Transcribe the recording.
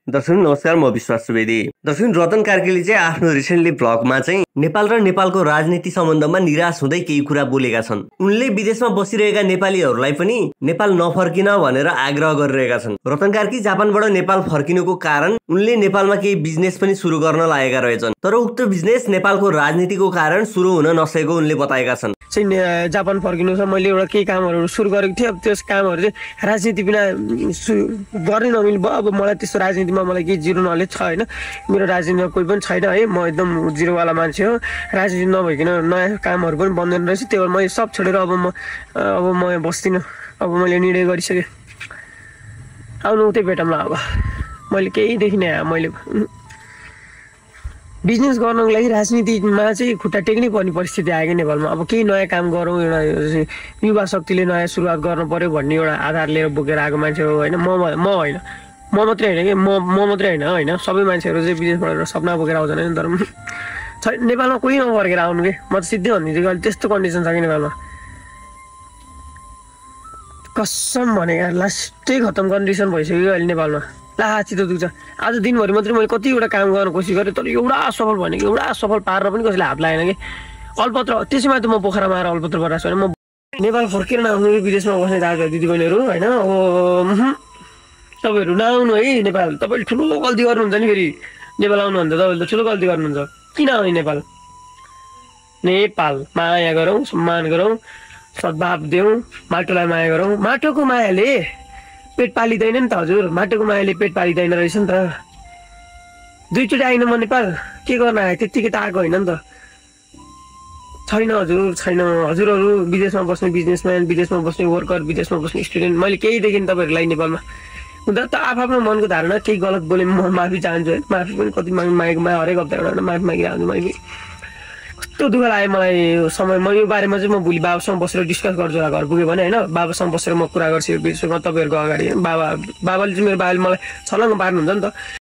दर्शक नमस्कार, म विश्वास सुवेदी। दर्शक रतन कार्कीले चाहिँ आफ्नो रिसेन्टली भ्लगमा चाहिँ नेपाल र नेपालको राजनीति सम्बन्धमा निराश हुँदै केही कुरा बोलेका छन्। उनले विदेशमा बसिरहेका नेपालीहरूलाई पनि नेपाल नफर्किन भनेर आग्रह गरिरहेका छन्। रतन कार्की जापानबाट नेपाल फर्किनुको कारण उनले नेपालमा केही बिजनेस पनि सुरु गर्न लागेका रहेछन्, तर उक्त बिजनेस नेपालको राजनीतिको कारण सुरु हुन नसकेको उनले बताएका छन्। चाहिँ जापान फर्किनु छ, मैले एउटा केही कामहरू सुरु गरेको थिएँ। अब त्यस कामहरू चाहिँ राजनीति बिना गर्ने नमिल्ने भयो। अब मलाई त्यस्तो राजनीतिमा मलाई केही जिरो नलेज छ होइन, मेरो राजनीतिमा कोही पनि छैन है, म एकदम जिरोवाला मान्छे हो। राजनीति नभइकन नयाँ कामहरू पनि बन्दैन रहेछ, त्यही भएर मैले सब छोडेर अब म बस्दिनँ। अब मैले निर्णय गरिसकेँ, आउनु उतै भेटौँला। अब मैले केही देखिनँ, मैले बिजनेस गर्नको लागि राजनीतिमा चाहिँ खुट्टा टेक्नै पर्ने परिस्थिति आयो कि नेपालमा। अब केही नयाँ काम गरौँ, एउटा युवा शक्तिले नयाँ सुरुवात गर्नु पर्यो भन्ने एउटा आधार लिएर बोकेर आएको मान्छे हो होइन। म होइन, म मात्रै होइन कि म मात्रै होइन सबै मान्छेहरू चाहिँ विदेशबाट सपना बोकेर आउँछन् होइन। तर नेपालमा कोही नफर्केर आउनु कि म त सिधै भनिदिन्छु कि अहिले त्यस्तो कन्डिसन छ कि नेपालमा, कसम भने यार लास्टै खत्तम कन्डिसन भइसक्यो अहिले नेपालमा। चित्त दुख्छ। आज दिनभरि मात्रै मैले कतिवटा काम गर्न कोसिस गरेँ, तर एउटा असफल भनेको एउटा असफल पारेर पनि कसैले हात लागेन कि। अलपत्र त्यसैमा त म पोखरामा आएर अलपत्र बनाएको छु भने म नेपाल फर्केर नआउनु कि विदेशमा बस्ने दाजुभाइ दिदीबहिनीहरू होइन। अब तपाईँहरू नआउनु है नेपाल। तपाईँले ठुलो गल्ती गर्नुहुन्छ नि, फेरि नेपाल आउनुभन्दा तपाईँले त ठुलो गल्ती गर्नुहुन्छ। किन आउने नेपाल? नेपाल माया गरौँ, सम्मान गरौँ, सद्भाव देऊ, माटोलाई माया गरौँ। माटोको मायाले पेट पालिँदैन नि त हजुर, माटोको मायाले पेट पालिँदैन रहेछ नि त। दुईचोटि आइन म नेपाल, के गर्न आएँ? त्यत्तिकै त आएको होइन नि त। छैन हजुर, छैन। हजुरहरू विदेशमा बस्ने बिजनेसम्यान, विदेशमा बस्ने वर्कर, विदेशमा बस्ने स्टुडेन्ट, मैले केही देखेँ तपाईँहरूलाई नेपालमा। हुँदा त आफ्नो मनको धारणा केही गलत बोले म माफी चाहन्छु है। माफी पनि कति मागेको हरेक हप्ता एउटा माफी मागिरहन्छु मैले। कस्तो दुःख लाग्यो मलाई यो समय। म यो बारेमा चाहिँ म भोलि बाबासँग बसेर डिस्कस गर्छु होला, घर पुग्यो भने होइन। बाबासँग बसेर म कुरा गर्छु यो विषयमा तपाईँहरूको अगाडि। बाबाले चाहिँ मेरो बाबाले मलाई छलङ्ग पार्नुहुन्छ नि त।